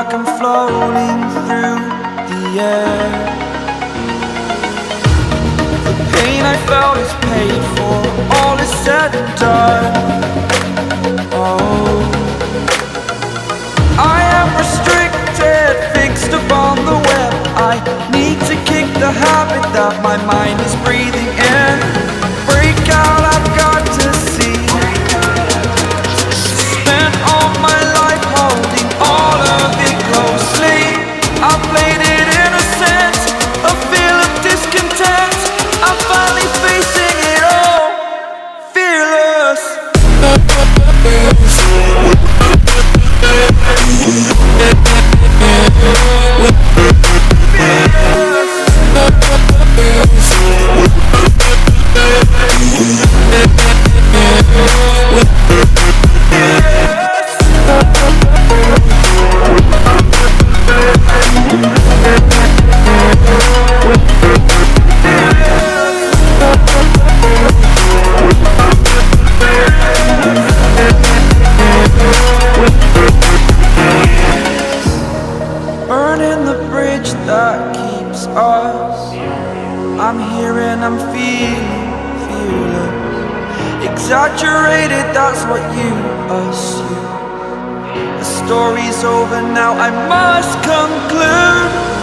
like I'm floating through the air. The pain I felt is paid for, all is said and done. Oh, I am restricted, fixed upon the web. I need to kick the habit that my mind is breathing in. Break out, I've got to see. Spent all my life holding all of it closely. I played it innocent, a feel of discontent. I'm finally facing it all, fearless. Burning the bridge that keeps us. I'm here and I'm feeling fearless. Exaggerated, that's what you assume. The story's over now, I must conclude.